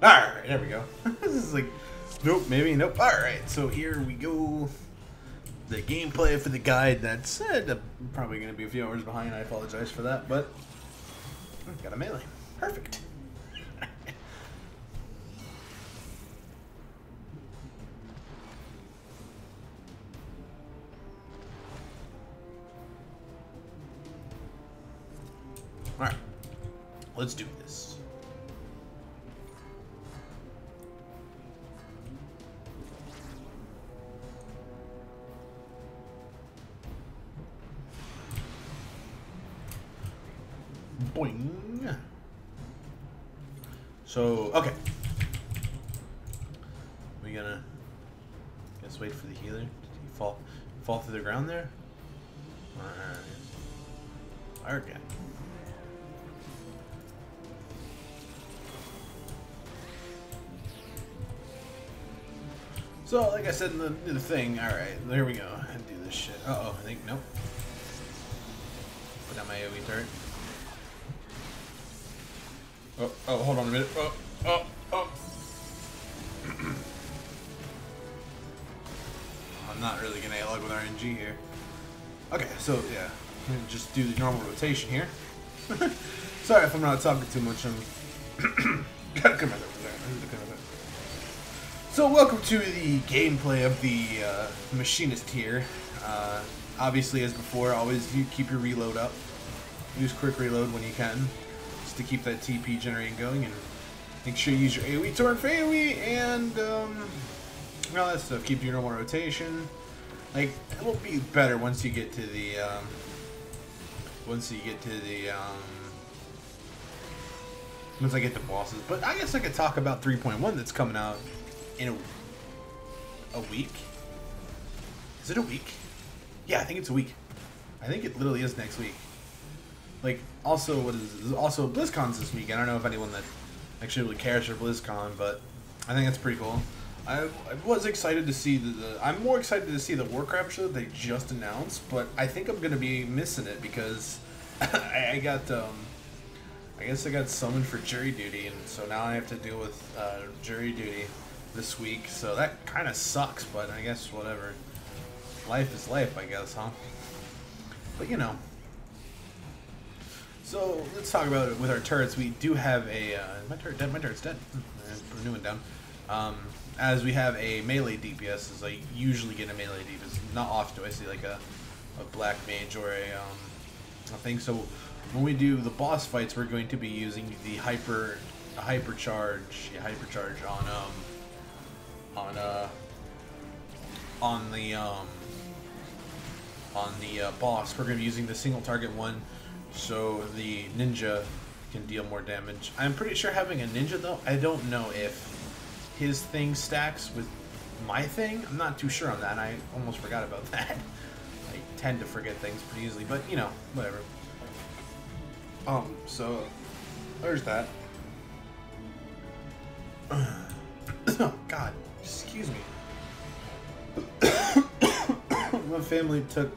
Alright, there we go. This is like, nope, maybe, nope. Alright, so here we go. The gameplay for the guide. That said, I'm probably going to be a few hours behind. I apologize for that, but I've got a melee. Perfect. Alright, let's do this. Boing. So, okay. We gonna guess wait for the healer. Did he fall through the ground there? Okay. So, like I said in the thing, alright, there we go. I do this shit. Uh-oh, I think, nope. Put down my AoE turret. Oh, hold on a minute. Oh. I'm not really gonna get luck with RNG here. Okay, so yeah, I'm gonna just do the normal rotation here. Sorry if I'm not talking too much. I'm gotta come out over there. So welcome to the gameplay of the Machinist here. Obviously, as before, always you keep your reload up. Use quick reload when you can, just to keep that TP generating going, and make sure you use your AoE torrent for AoE and all that stuff. Keep your normal rotation. Like, it will be better once you get to the once I get to bosses. But I guess I could talk about 3.1 that's coming out in a week. Is it a week? Yeah, I think it's a week. I think it literally is next week. Like, also, what is this? Also, BlizzCon's this week. I don't know if anyone that actually really cares for BlizzCon, but I think that's pretty cool. I was excited to see I'm more excited to see the Warcraft show they just announced, but I think I'm gonna be missing it because I got I guess I got summoned for jury duty, and so now I have to deal with jury duty this week. So that kind of sucks, but I guess whatever. Life is life, I guess, huh? But you know. So let's talk about it with our turrets. We do have a my turret's dead. Put a new one down. As we have a melee DPS, as I usually get a melee DPS. Not often do I see like a black mage or a thing. So when we do the boss fights, we're going to be using the hypercharge on the boss. We're going to be using the single target one, so the ninja can deal more damage. I'm pretty sure having a ninja though, I don't know if his thing stacks with my thing. I'm not too sure on that. I almost forgot about that. I tend to forget things pretty easily, but you know, whatever. So there's that. Oh God, excuse me. My family took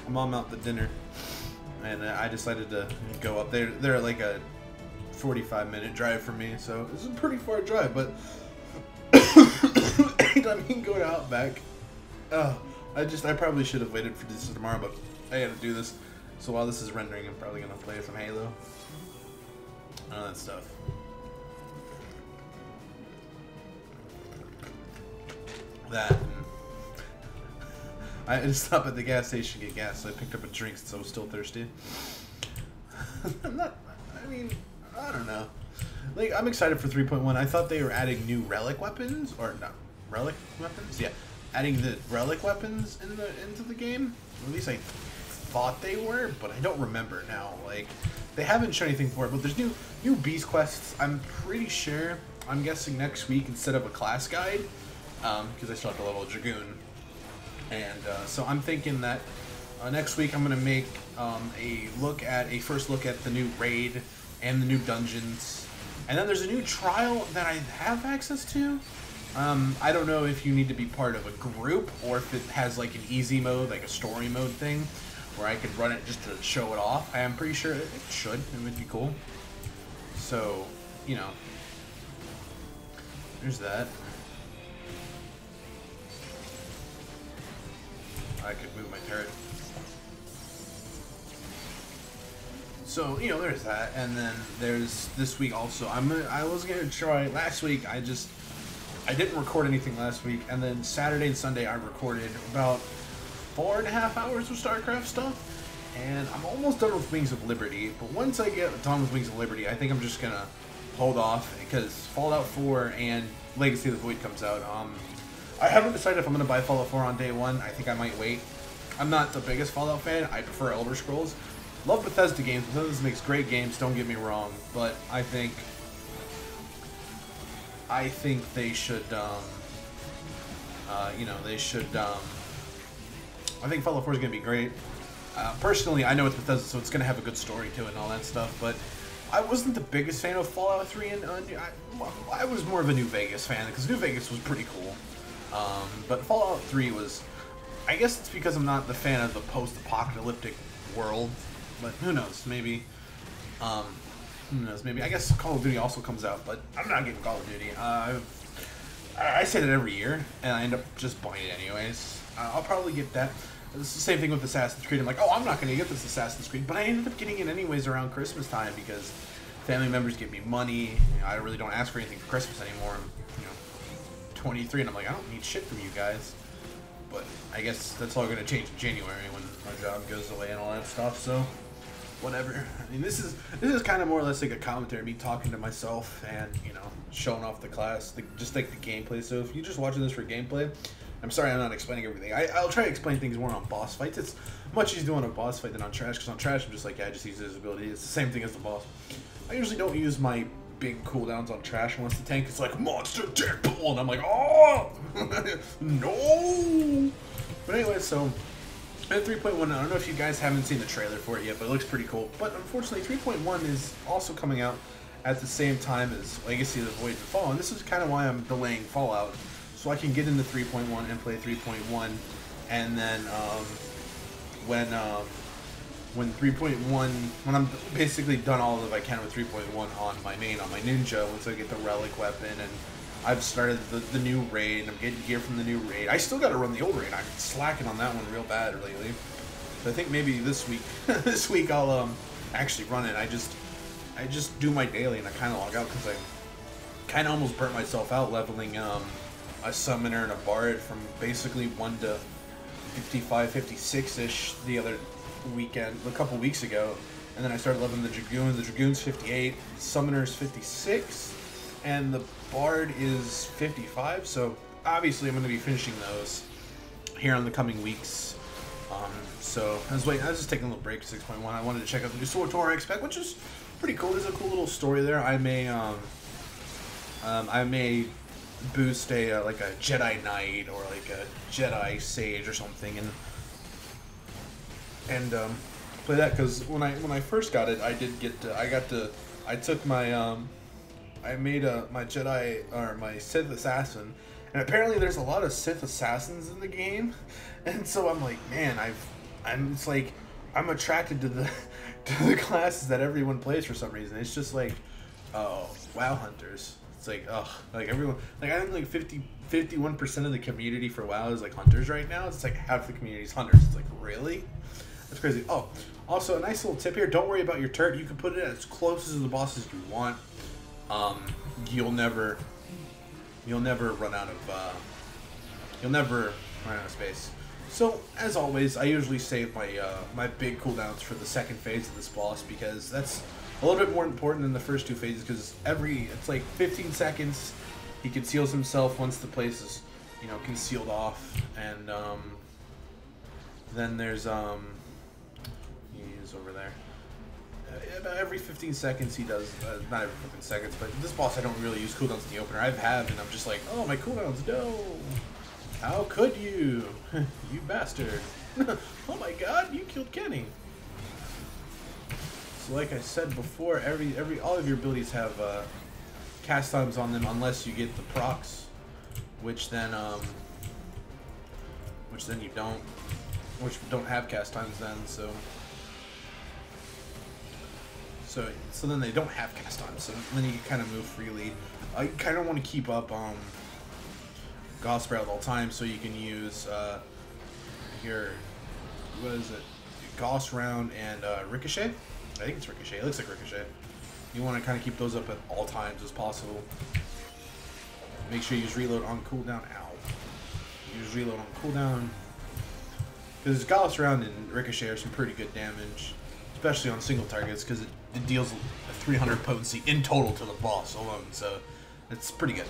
Mom out to dinner, and I decided to go up. They're like a 45-minute drive from me, so it's a pretty far drive. But anytime you can go to Outback, I probably should have waited for this tomorrow, but I had to do this. So while this is rendering, I'm probably gonna play some Halo, all that stuff. That. I had to stop at the gas station to get gas, so I picked up a drink since I was still thirsty. I don't know. Like, I'm excited for 3.1. I thought they were adding new relic weapons, or not relic weapons? Yeah, adding the relic weapons into the game. At least I thought they were, but I don't remember now. Like, they haven't shown anything for it, but there's new beast quests. I'm pretty sure. I'm guessing next week instead of a class guide, because I still have to level a Dragoon. And so I'm thinking that next week I'm going to make a first look at the new raid and the new dungeons. And then there's a new trial that I have access to. I don't know if you need to be part of a group or if it has like an easy mode, like a story mode thing, where I could run it just to show it off. I am pretty sure it should. It would be cool. So, you know. There's that. I could move my turret. So, you know, there's that, and then there's this week also. I was gonna try last week. I didn't record anything last week, and then Saturday and Sunday I recorded about 4.5 hours of StarCraft stuff, and I'm almost done with Wings of Liberty. But once I get done with Wings of Liberty, I think I'm just gonna hold off because Fallout 4 and Legacy of the Void comes out. I haven't decided if I'm gonna buy Fallout 4 on day one. I think I might wait. I'm not the biggest Fallout fan. I prefer Elder Scrolls. Love Bethesda games. Bethesda makes great games. Don't get me wrong, but I think they should. You know, they should. I think Fallout 4 is going to be great. Personally, I know it's Bethesda, so it's going to have a good story to it and all that stuff, but I wasn't the biggest fan of Fallout 3, and I was more of a New Vegas fan, because New Vegas was pretty cool. But Fallout 3 was... I guess it's because I'm not the fan of the post-apocalyptic world, but who knows, maybe... who knows, maybe... I guess Call of Duty also comes out, but I'm not getting Call of Duty. I say that every year, and I end up just buying it anyways. I'll probably get that. It's the same thing with Assassin's Creed. I'm like, oh, I'm not going to get this Assassin's Creed, but I ended up getting it anyways around Christmas time because family members give me money. You know, I really don't ask for anything for Christmas anymore. I'm, you know, 23, and I'm like, I don't need shit from you guys. But I guess that's all going to change in January when my job goes away and all that stuff. So, whatever. I mean, this is kind of more or less like a commentary, me talking to myself and, you know, showing off the class, just like the gameplay. So if you're just watching this for gameplay, I'm sorry I'm not explaining everything. I'll try to explain things more on boss fights. It's much easier doing a boss fight than on Trash, because on Trash I'm just like, yeah, I just use his ability. It's the same thing as the boss. I usually don't use my big cooldowns on Trash unless the tank is like, Monster Deadpool, and I'm like, oh! No! But anyway, so, at 3.1, I don't know if you guys haven't seen the trailer for it yet, but it looks pretty cool. But unfortunately, 3.1 is also coming out at the same time as Legacy of the Void and Fall, and this is kind of why I'm delaying Fallout. So I can get into 3.1 and play 3.1, and then when 3.1, when I'm basically done all that I can with 3.1 on my main, on my ninja, once I get the relic weapon, and I've started the new raid, and I'm getting gear from the new raid. I still got to run the old raid. I'm slacking on that one real bad lately. So I think maybe this week, this week I'll actually run it. I just do my daily, and I kind of log out because I kind of almost burnt myself out leveling a summoner and a bard from basically 1 to 55, 56-ish the other weekend, a couple weeks ago, and then I started leveling the Dragoon. The Dragoon's 58, Summoner's 56, and the Bard is 55, so obviously I'm going to be finishing those here in the coming weeks. So I was just taking a little break. 6.1. I wanted to check out the new Sword Tour spec, which is pretty cool. There's a cool little story there. I may boost a like a Jedi Knight or like a Jedi Sage or something, and play that, because when I first got it, I took my I made my Jedi or my Sith Assassin, and apparently there's a lot of Sith Assassins in the game, and so I'm like, man, it's like I'm attracted to the classes that everyone plays for some reason. It's just like, oh, WoW Hunters. It's like, ugh, like everyone, like I think like 51% of the community for WoW is like hunters right now. It's like half the community is hunters. It's like, really? That's crazy. Oh, also a nice little tip here. Don't worry about your turret. You can put it as close to the boss as you want. You'll never run out of space. So as always, I usually save my my big cooldowns for the second phase of this boss, because that's a little bit more important than the first two phases, because it's like 15 seconds he conceals himself once the place is, you know, concealed off, and then there's he's over there. About every 15 seconds he does, not every 15 seconds, but this boss I don't really use cooldowns in the opener. I have, and I'm just like, oh, my cooldowns, no! How could you? You bastard. Oh my god, you killed Kenny. So like I said before, all of your abilities have cast times on them unless you get the procs, which then you don't, don't have cast times then, so then they don't have cast times, so then you can kind of move freely. I kind of want to keep up Gospel at all times, so you can use your, what is it, Gauss Round and Ricochet. I think it's Ricochet. It looks like Ricochet. You want to kind of keep those up at all times as possible. Make sure you use reload on cooldown. Ow. Use reload on cooldown. Because Gauss Round and Ricochet are some pretty good damage, especially on single targets, because it deals 300 potency in total to the boss alone, so it's pretty good.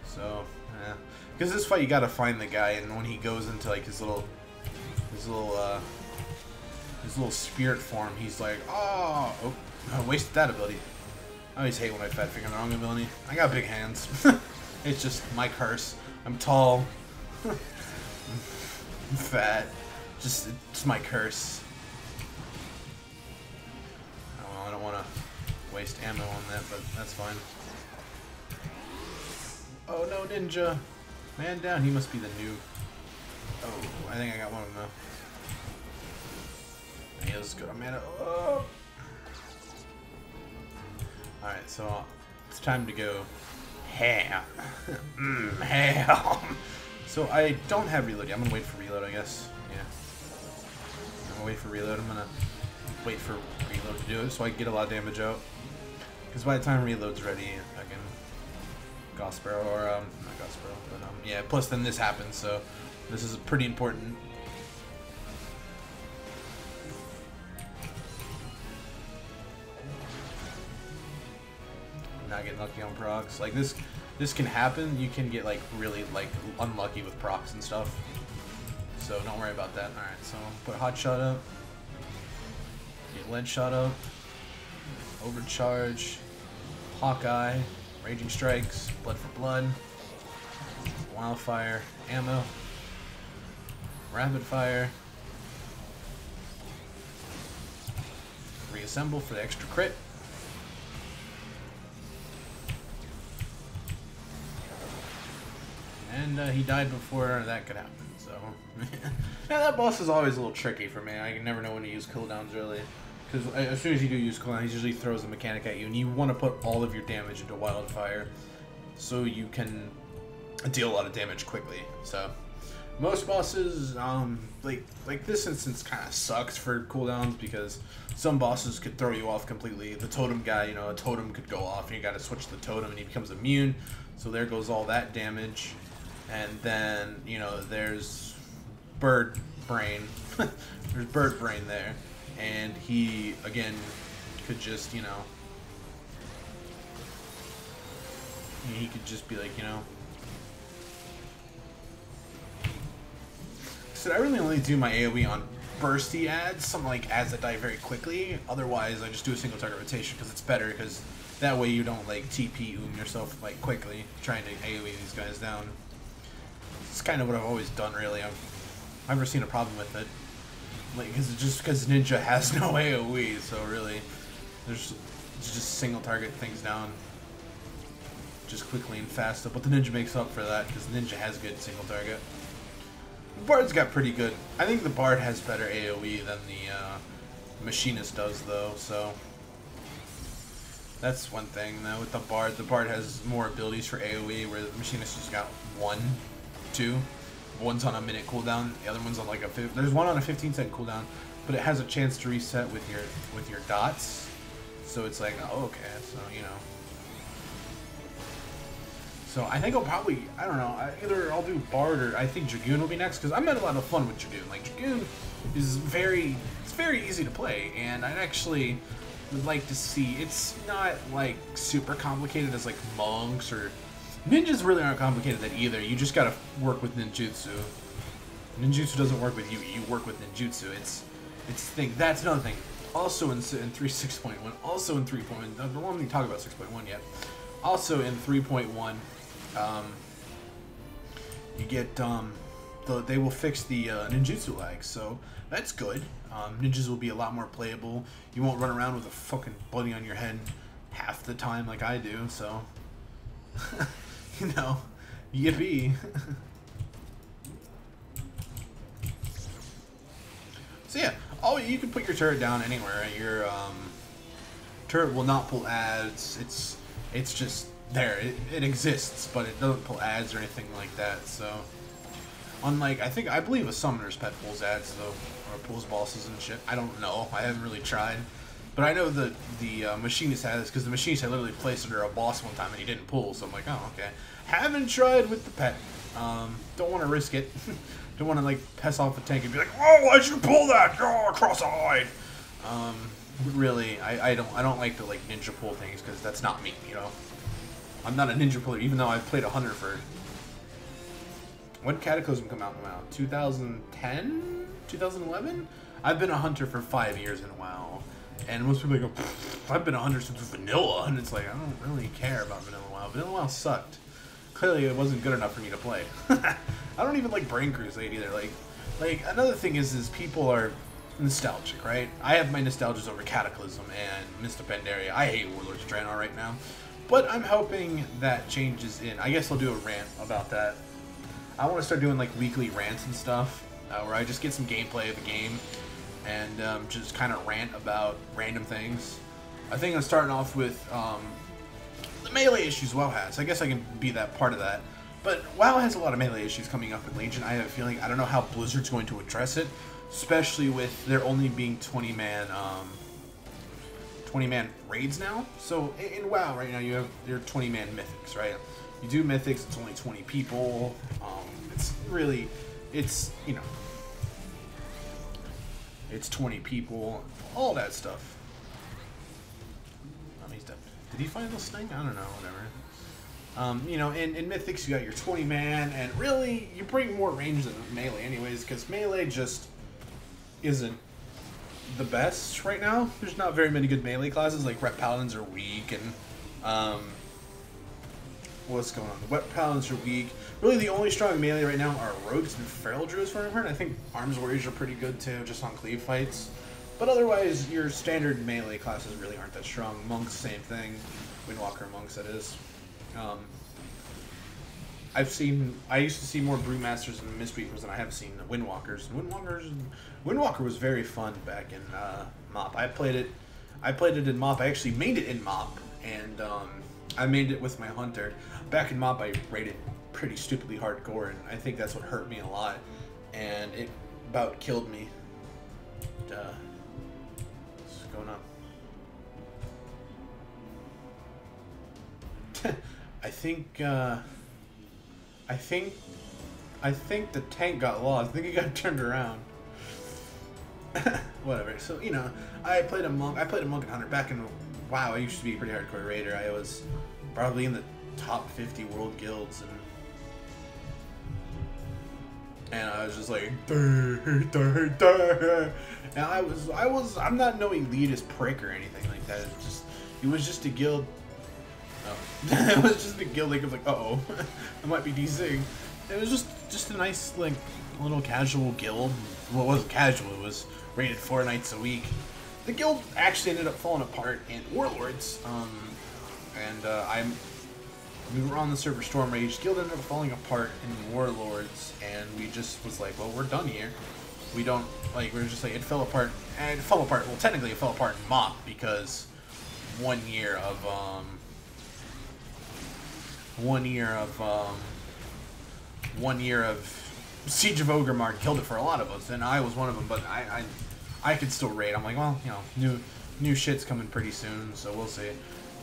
So, yeah. Because this fight you gotta find the guy, and when he goes into like his little spirit form, he's like, oh, I wasted that ability. I always hate when I fat finger the wrong ability. I got big hands. It's just my curse. I'm tall. I'm fat. It's my curse. Oh, well, I don't want to waste ammo on that, but that's fine. Oh no, ninja! Man down, he must be the new. Oh, I think I got one of them though. He is good on mana. Oh. Alright, so it's time to go ham. Ham. So I don't have reload yet. I'm gonna wait for reload, I guess. Yeah. I'm gonna wait for reload. I'm gonna wait for reload to do it so I can get a lot of damage out. Because by the time reload's ready, I can Gospel or not Gospel, but yeah. Plus, then this happens, so this is pretty important. Not getting lucky on procs. Like this can happen. You can get like really like unlucky with procs and stuff. So don't worry about that. All right, so put hot shot up, get lead shot up, overcharge, Hawkeye, raging strikes, blood for blood, wildfire, ammo, rapid fire, reassemble for the extra crit. And he died before that could happen, so... Yeah, that boss is always a little tricky for me. I can never know when to use cooldowns, really. Because as soon as you do use cooldown, he usually throws a mechanic at you, and you want to put all of your damage into wildfire, so you can deal a lot of damage quickly. So, most bosses, like this instance kind of sucks for cooldowns, because some bosses could throw you off completely. The totem guy, you know, a totem could go off, and you got to switch the totem, and he becomes immune, so there goes all that damage. And then, you know, there's Bird Brain. There's Bird Brain there. And he, again, could just, you know... He could just be like, you know... So I really only do my AoE on bursty ads, some like ads that die very quickly. Otherwise, I just do a single target rotation because it's better, because that way you don't like TP yourself like quickly trying to AoE these guys down. It's kind of what I've always done, really. I've never seen a problem with it, like because Ninja has no AoE, so really, it's just single target things down, just quickly and fast. But the Ninja makes up for that because Ninja has good single target. The Bard's got pretty good. I think the Bard has better AoE than the Machinist does, though. So that's one thing. Though with the Bard has more abilities for AoE, where the Machinist just got 1, 2. One's on a minute cooldown, the other one's on like there's one on a 15-second cooldown, but it has a chance to reset with your dots. So it's like, oh, okay, so you know. So I think I'll probably, I don't know, either I'll do Bard or I think Dragoon will be next, because I'm having a lot of fun with Dragoon. Like Dragoon is very easy to play, and I actually would like to see. It's not like super complicated as like monks or. Ninjas really aren't complicated that either. You just gotta work with ninjutsu. Ninjutsu doesn't work with you. You work with ninjutsu. It's thing. That's another thing. Also in 3.6.1. Also in 3.1. I don't want to talk about 6.1 yet. Also in 3.1, you get they will fix the ninjutsu lag. So that's good. Ninjas will be a lot more playable. You won't run around with a fucking buddy on your head half the time like I do. So. You know, yippee. So yeah, Oh, you can put your turret down anywhere. Your turret will not pull ads. It's just there. It exists, but it doesn't pull ads or anything like that. So, unlike I believe a summoner's pet pulls ads though, or pulls bosses and shit. I don't know. I haven't really tried, but I know the machinist has, because the machinist had literally placed under a boss one time and he didn't pull. So I'm like, oh okay. Haven't tried with the pet. Don't want to risk it. Don't want to like piss off the tank and be like, oh, why'd you pull that? Oh, cross-eyed. Really, I don't like to like ninja pull things because that's not me, you know. I'm not a ninja puller, even though I've played a hunter for. When did Cataclysm come out in WoW? 2010? 2011? I've been a hunter for 5 years in WoW, and most people go, I've been a hunter since vanilla, and it's like I don't really care about vanilla WoW. Vanilla WoW sucked. Clearly, it wasn't good enough for me to play. I don't even like Brain Crusade either. Like another thing is people are nostalgic, right? I have my nostalgias over Cataclysm and Mist of Pandaria. I hate Warlords of Draenor right now, but I'm hoping that changes in. I guess I'll do a rant about that. I want to start doing like weekly rants and stuff, where I just get some gameplay of the game and just kind of rant about random things. I think I'm starting off with the melee issues WoW has. I guess I can be that part of that. But WoW has a lot of melee issues coming up in Legion. I have a feeling, I don't know how Blizzard's going to address it, especially with there only being 20-man raids now. So in WoW right now you have your 20-man mythics, right? You do mythics, it's only 20 people. It's really, you know, it's 20 people, all that stuff. He's dead. Did he find this thing? I don't know, whatever. You know, in mythics you got your 20-man, and really you bring more range than melee anyways, because melee just isn't the best right now. There's not very many good melee classes. Like Ret Paladins are weak, and what's going on? The Wet Paladins are weak. Really, the only strong melee right now are Rogues and Feral Druids, for what I've heard. I think Arms Warriors are pretty good too, just on cleave fights. But otherwise, your standard melee classes really aren't that strong. Monks, same thing. Windwalker monks, that is. I used to see more Brewmasters and Mistweavers than I have seen Windwalkers. Windwalker was very fun back in MoP. I played it in MoP. I actually made it in MoP, and I made it with my hunter. Back in MoP, I rated pretty stupidly hardcore, and I think that's what hurt me a lot, and it about killed me. What's going on? I think the tank got lost. I think it got turned around. Whatever. So, you know, I played a monk and hunter back in WoW. I used to be a pretty hardcore raider. I was probably in the top 50 world guilds, and I was just like, and I'm not no elitist prick or anything like that. It was just a guild. Oh. It was just a guild. Like, I was like, uh-oh, I might be DCing. It was just a nice, like, little casual guild. Well, it wasn't casual. It was rated 4 nights a week. The guild actually ended up falling apart in Warlords, we were on the server Storm Rage. Guild ended up falling apart in Warlords, and we just was like, well, we're done here. We don't, like, we were just like, it fell apart, and it fell apart, well, technically it fell apart in MoP, because 1 year of Siege of Ogremar killed it for a lot of us, and I was one of them, but I could still raid. I'm like, well, you know, new shit's coming pretty soon, so we'll see.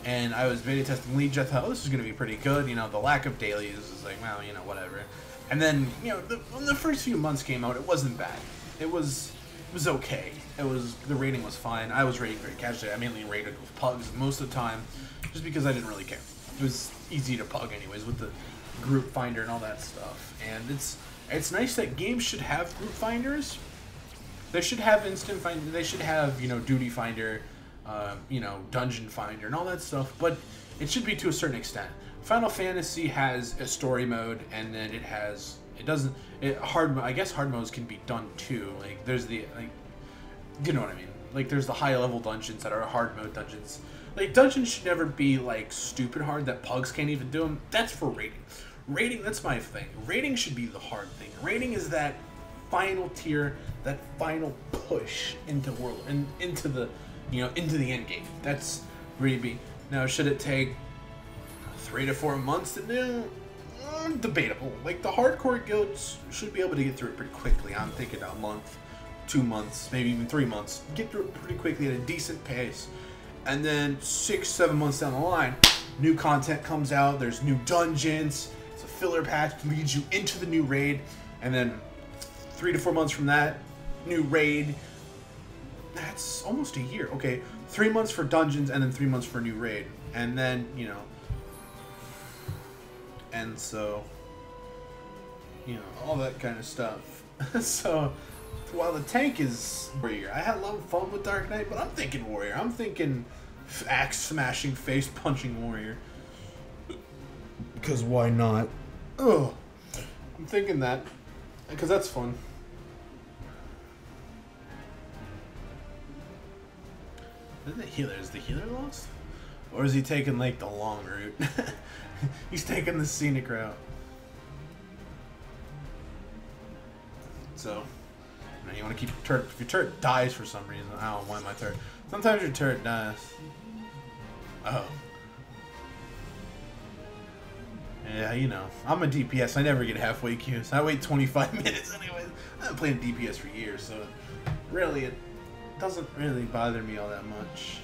And I was beta testing Legion. I thought, oh, this is going to be pretty good. You know, the lack of dailies is like, well, you know, whatever. And then, you know, when the first few months came out, it wasn't bad. It was okay. The rating was fine. I was raiding very casually. I mainly raided with pugs most of the time, just because I didn't really care. It was easy to pug anyways with the group finder and all that stuff. And it's nice that games should have group finders. They should have instant finder. They should have, you know, duty finder. You know, dungeon finder and all that stuff, but it should be to a certain extent. Final Fantasy has a story mode, and then I guess hard modes can be done too. Like, there's you know what I mean? Like, there's the high level dungeons that are hard mode dungeons. Like, dungeons should never be, like, stupid hard that pugs can't even do them. That's for raiding. Raiding, that's my thing. Raiding should be the hard thing. Raiding is that final tier, that final push into world and into the, into the end game. That's where you be. Now, should it take 3 to 4 months to do? Debatable. Like, the hardcore guilds should be able to get through it pretty quickly. I'm thinking a month, 2 months, maybe even 3 months. Get through it pretty quickly at a decent pace. And then 6, 7 months down the line, new content comes out. There's new dungeons. It's a filler patch that leads you into the new raid. And then 3 to 4 months from that, new raid. That's almost a year. Okay, 3 months for dungeons and then 3 months for a new raid. And then, and so, all that kind of stuff. So, while the tank is warrior, I had a lot of fun with Dark Knight, but I'm thinking warrior. I'm thinking axe smashing, face punching warrior. Because why not? Oh, I'm thinking that because that's fun. Isn't the healer? Is the healer lost? Or is he taking, like, the long route? He's taking the scenic route. So, you want to keep your turret. If your turret dies for some reason, I don't want my turret. Sometimes your turret dies. Oh. Yeah, I'm a DPS. I never get halfway queues. I wait 25 minutes anyways. I've been playing DPS for years, so really it doesn't really bother me all that much.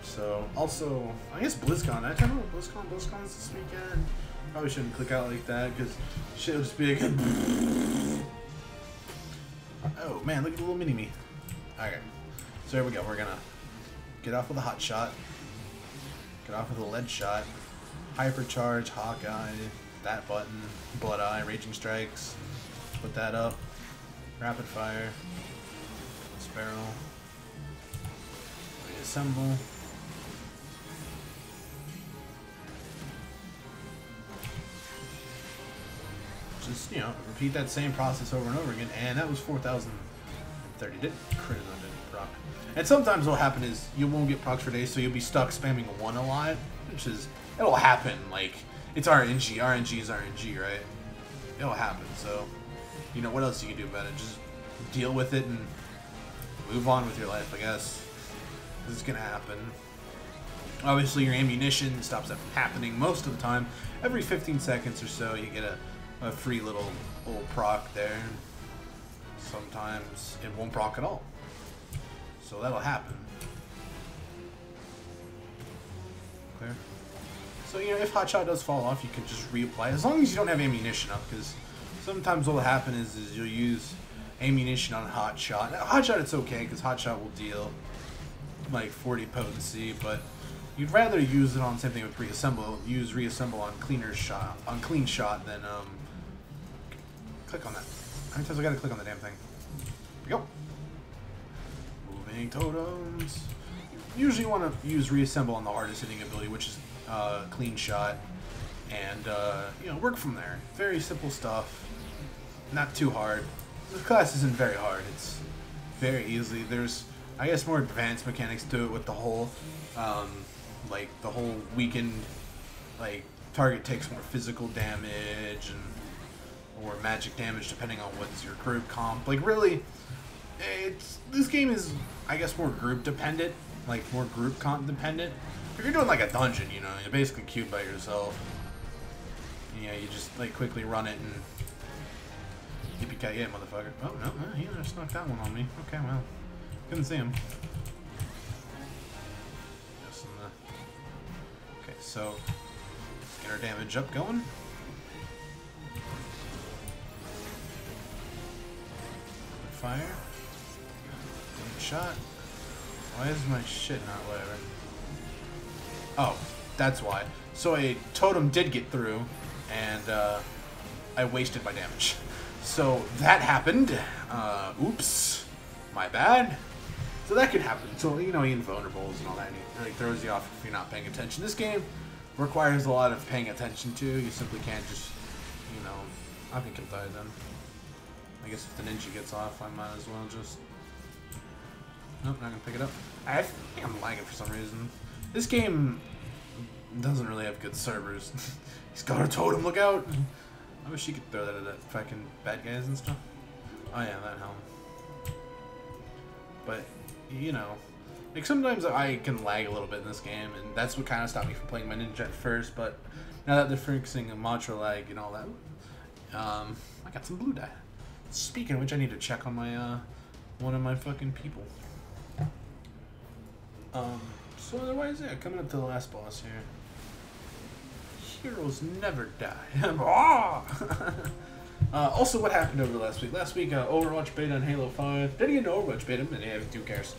So, also, I guess BlizzCon. I don't know what BlizzCon is this weekend. Probably shouldn't click out like that, because shit will just be like... Oh, man, look at the little mini-me. Okay, so here we go. We're gonna get off with a hot shot. Get off with a lead shot. Hypercharge, Hawkeye, that button, Blood Eye, Raging Strikes. Put that up. Rapid Fire. Sparrow. Reassemble. Just, repeat that same process over and over again, and that was 4,030. Did crit on didn't proc. And sometimes what'll happen is you won't get procs for days, so you'll be stuck spamming a 1 a lot, which is, it'll happen. Like, it's RNG. RNG is RNG, right? It'll happen, so, what else you can do about it? Just deal with it and move on with your life, I guess. This is gonna happen. Obviously, your ammunition stops that from happening most of the time. Every 15 seconds or so, you get a free little proc there. Sometimes it won't proc at all. So that'll happen. Clear? So, if Hotshot does fall off, you can just reapply. As long as you don't have ammunition up, because sometimes what'll happen is you'll use ammunition on Hotshot. Now, Hotshot, it's okay, because Hotshot will deal like 40 potency, but you'd rather use it on, same thing with reassemble. Use reassemble on clean shot than click on that. How many times I gotta click on the damn thing? Here we go. Moving totems. You usually want to use reassemble on the hardest hitting ability, which is clean shot, and work from there. Very simple stuff. Not too hard. The class isn't very hard. It's very easy. There's, I guess, more advanced mechanics to it with the whole, like the whole weakened, like target takes more physical damage or magic damage depending on what's your group comp. Like really, this game is, I guess, more group dependent, like more group comp dependent. If you're doing like a dungeon, you're basically queued by yourself. You just like quickly run it and yippee-ki-yay, motherfucker. Oh no, he just knocked that one on me. Okay, well, couldn't see him. Okay, so let's get our damage up going. Fire. Good shot. Why is my shit not whatever? Oh, that's why. So a totem did get through, and I wasted my damage. So that happened. Oops. My bad. So that could happen. So, invulnerables and all that, it like throws you off if you're not paying attention. This game requires a lot of paying attention to. You simply can't just, I think I'm tired then. I guess if the ninja gets off, I might as well just... Nope, not gonna pick it up. I think I'm lagging for some reason. This game doesn't really have good servers. He's got a totem, look out! I wish you could throw that at that fucking bad guys and stuff. Oh yeah, that helm. But, you know, like sometimes I can lag a little bit in this game, and that's what kind of stopped me from playing my ninja at first. But now that they're fixing a Matra lag and all that, I got some blue dye. Speaking of which, I need to check on my one of my fucking people. So otherwise, yeah, coming up to the last boss here. Heroes never die. Also, what happened over last week? Last week, Overwatch beta on Halo 5. Didn't get an Overwatch beta, but yeah, who cares?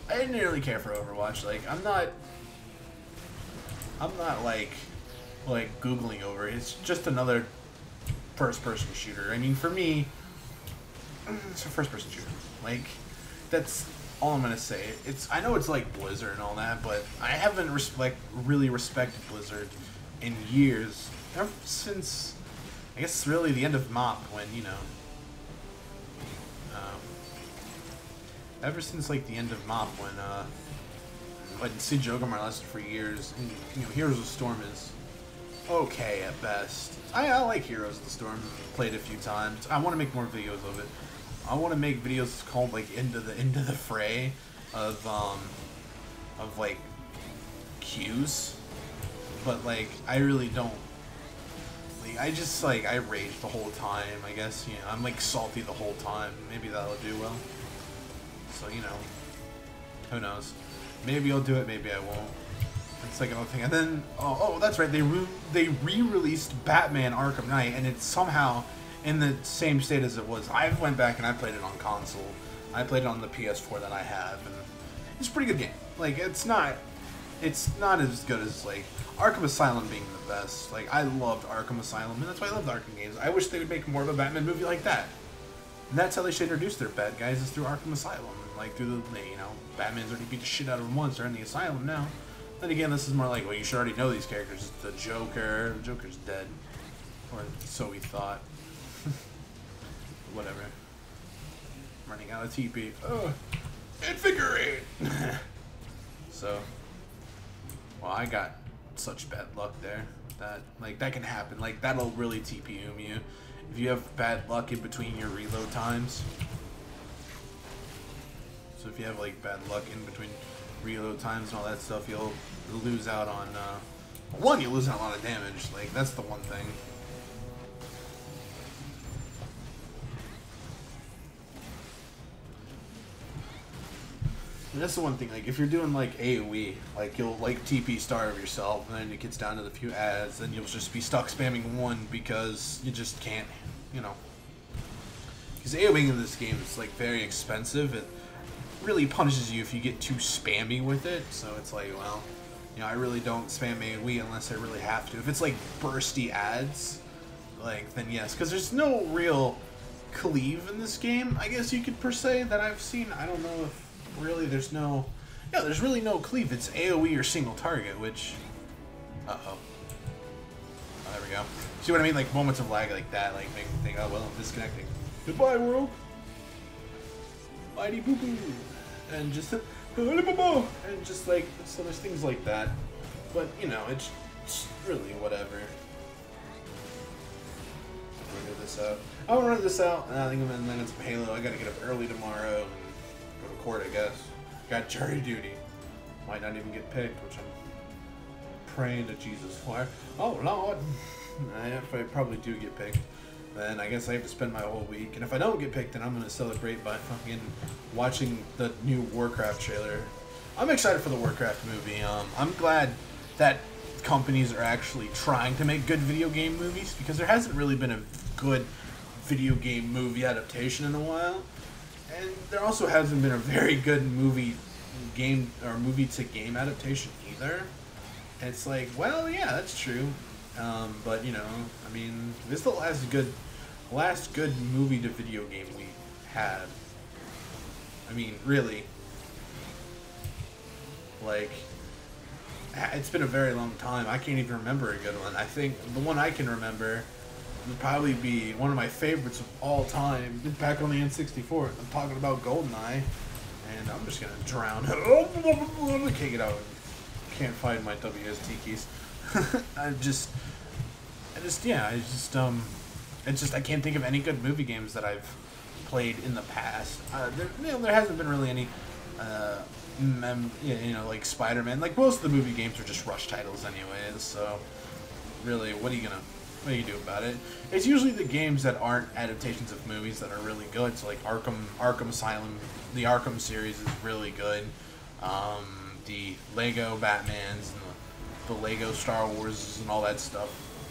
I didn't really care for Overwatch. Like, I'm not like Googling over it. It's just another first-person shooter. I mean, for me, it's a first-person shooter. Like, that's all I'm gonna say. I know it's like Blizzard and all that, but I haven't really respected Blizzard in years. Ever since, I guess, really the end of MOP, when, you know, ever since like the end of MOP, when Siege Ogamar lasted for years, and, you know, Heroes of the Storm is okay at best. I like Heroes of the Storm. Played it a few times. I want to make more videos of it. I want to make videos called like into the fray of like queues, but like I really don't. Like, I just like I rage the whole time. I guess, you know, I'm like salty the whole time. Maybe that'll do well. So, you know, who knows? Maybe I'll do it. Maybe I won't. It's like another thing. And then oh that's right. They re-released Batman Arkham Knight, and it's somehow in the same state as it was. I went back and I played it on console. I played it on the PS4 that I have, and it's a pretty good game. Like, it's not as good as like Arkham Asylum being the best. Like, I loved Arkham Asylum, and that's why I loved Arkham games. I wish they would make more of a Batman movie like that. And that's how they should introduce their bad guys, is through Arkham Asylum. Like, through the, you know, Batman's already beat the shit out of him once. They're in the asylum now. Then again, this is more like, well, you should already know these characters. It's the Joker. The Joker's dead, or so we thought. Whatever. I'm running out of TP. Oh, invigorate! So, well, I got such bad luck there that, like, that can happen. Like, that'll really TP you if you have bad luck in between your reload times. So if you have like bad luck in between reload times and all that stuff, you'll lose out on one. You lose out on a lot of damage. Like, that's the one thing. And that's the one thing, like, if you're doing, like, AoE, like, you'll, like, TP starve yourself, and then it gets down to the few ads, then you'll just be stuck spamming one because you just can't, you know. Because AoEing in this game is, like, very expensive. It really punishes you if you get too spammy with it, so it's like, well, you know, I really don't spam AoE unless I really have to. If it's, like, bursty ads, like, then yes, because there's no real cleave in this game, I guess you could per se, that I've seen. I don't know if really there's really no cleave. It's AoE or single target, which oh, there we go. See what I mean? Like, moments of lag like that, like, make me think, oh well, I'm disconnecting. Goodbye, world. Mighty boo boo. And just and just like, so there's things like that. But, you know, it's really whatever. I'm gonna get this out. I want to run this out, and I think I'm gonna land some Halo. I gotta get up early tomorrow and go to court, I guess. Got jury duty. Might not even get picked, which I'm praying to Jesus for. Oh, Lord. If I probably do get picked, then I guess I have to spend my whole week. And if I don't get picked, then I'm going to celebrate by fucking watching the new Warcraft trailer. I'm excited for the Warcraft movie. I'm glad that companies are actually trying to make good video game movies, because there hasn't really been a good video game movie adaptation in a while. And there also hasn't been a very good movie to game adaptation either. And it's like, well, yeah, that's true. But, you know, I mean, this is the last good movie to video game we had. I mean, really. Like, it's been a very long time. I can't even remember a good one. I think the one I can remember would probably be one of my favorites of all time. Back on the N64. I'm talking about GoldenEye. And I'm just gonna drown. I can't get out. Can't find my WSD keys. I just It's just I can't think of any good movie games that I've played in the past. There hasn't been really any, like Spider-Man. Like most of the movie games are just rush titles anyways. So really, what are you do about it? It's usually the games that aren't adaptations of movies that are really good. So like Arkham Asylum, the Arkham series is really good. The Lego Batmans and the Lego Star Wars and all that stuff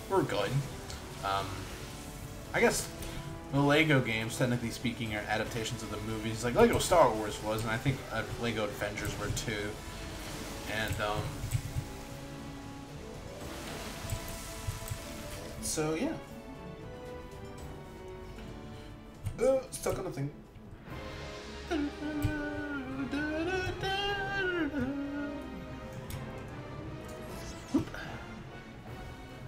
were good. I guess the Lego games, technically speaking, are adaptations of the movies. Like Lego Star Wars was, and I think Lego Avengers were too. And so yeah. Stuck on the thing.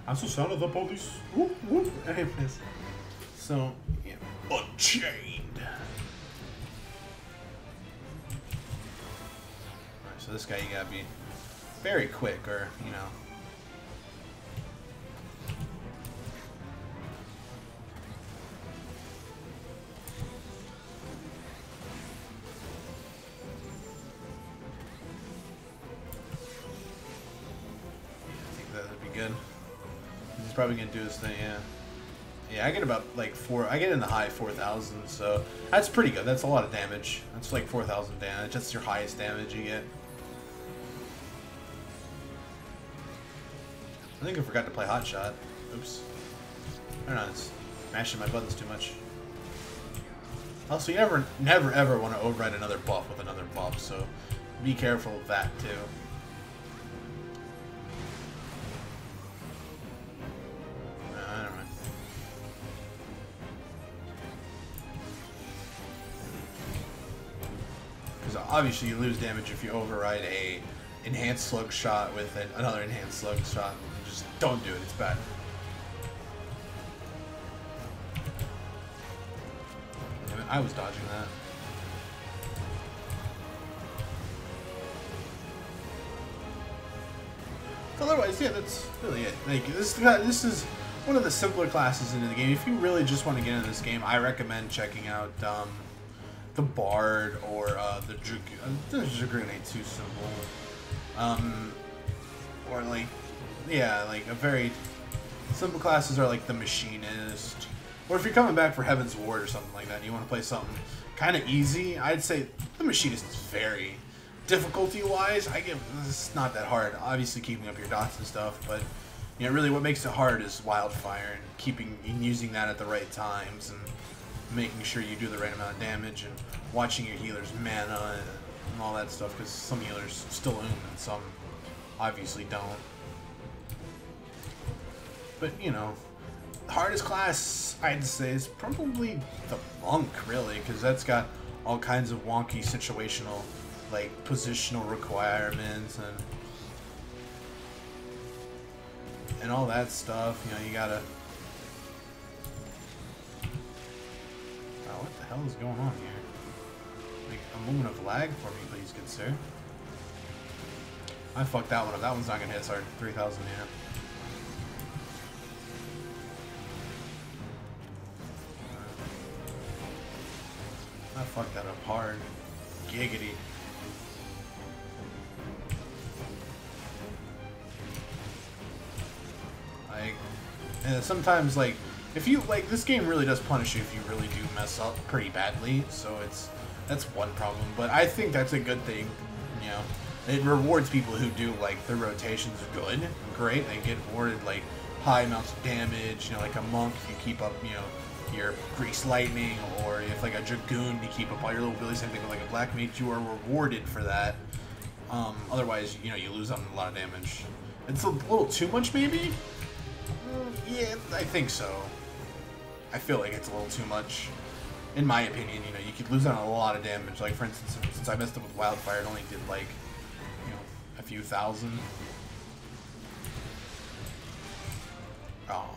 That's the sound of the police. Whoop, whoop. Anyways. So, yeah. Unchained. Alright, so this guy you gotta be very quick, or, you know. I think that would be good. He's probably gonna do his thing, yeah. Yeah, I get about like I get in the high 4,000, so that's pretty good. That's a lot of damage. That's like 4,000 damage. That's your highest damage you get. I think I forgot to play Hot Shot. Oops. I don't know, it's mashing my buttons too much. Also, you never ever want to override another buff with another buff, so be careful of that too. Obviously, you lose damage if you override a enhanced slug shot with another enhanced slug shot. Just don't do it. It's bad. Damn it, I was dodging that. Otherwise, yeah, that's really it. Like this is one of the simpler classes in the game. If you really just want to get into this game, I recommend checking out the Bard or the Dragoon ain't too simple. Or like, yeah, like a very simple classes are like the Machinist. Or if you're coming back for Heavensward or something like that, and you want to play something kind of easy, I'd say the Machinist is very difficulty-wise. It's not that hard. Obviously, keeping up your dots and stuff, but you know, really, what makes it hard is Wildfire and using that at the right times and making sure you do the right amount of damage and watching your healers' mana and all that stuff, because some healers still own and some obviously don't. But, you know, the hardest class, I'd say, is probably the Monk, really, because that's got all kinds of wonky situational, like, positional requirements and all that stuff. You know, you gotta... What the hell is going on here? Like, a moment of lag for me, please, good sir. I fucked that one up. That one's not gonna hit, sorry. 3,000, yeah. I fucked that up hard. Giggity. Like, and sometimes, like, if you, like, this game really does punish you if you really do mess up pretty badly, so that's one problem, but I think that's a good thing, you know. It rewards people who do, like, their rotations good, great, they get rewarded, like, high amounts of damage, you know, like a Monk, if you keep up, you know, your Grease Lightning, or if, like, a Dragoon, you keep up all your little abilities, same thing with, like, a Black Mage, you are rewarded for that. Otherwise, you know, you lose on a lot of damage. It's a little too much, maybe? Yeah, I think so. I feel like it's a little too much. In my opinion, you know, you could lose on a lot of damage. Like, for instance, since I messed up with Wildfire, it only did, like, you know, a few thousand. Oh.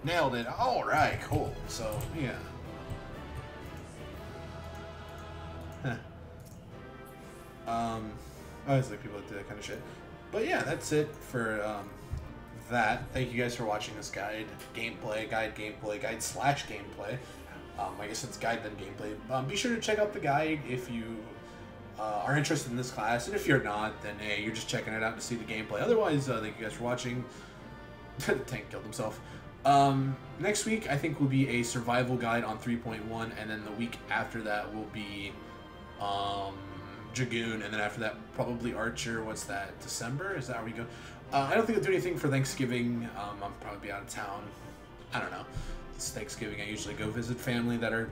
Nailed it. Alright, cool. So, yeah. Huh. I always like people that do that kind of shit. But yeah, that's it for that, thank you guys for watching this guide slash gameplay. I guess it's guide then gameplay. Be sure to check out the guide if you are interested in this class, and if you're not, then hey, you're just checking it out to see the gameplay. Otherwise, thank you guys for watching. The tank killed himself. Next week, I think will be a survival guide on 3.1, and then the week after that will be Dragoon, and then after that, probably Archer. What's that, December? Is that how we go? I don't think I'll do anything for Thanksgiving. I'll probably be out of town. I don't know. It's Thanksgiving. I usually go visit family that are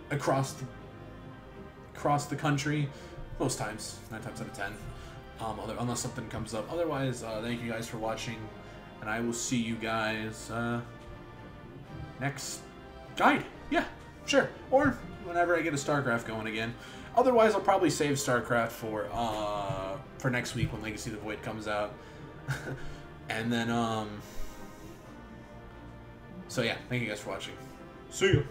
across the country. Most times, 9 times out of 10. Unless something comes up. Otherwise, thank you guys for watching, and I will see you guys next guide. Yeah, sure. Or whenever I get a StarCraft going again. Otherwise, I'll probably save StarCraft for next week when Legacy of the Void comes out. And then, so yeah, thank you guys for watching. See you.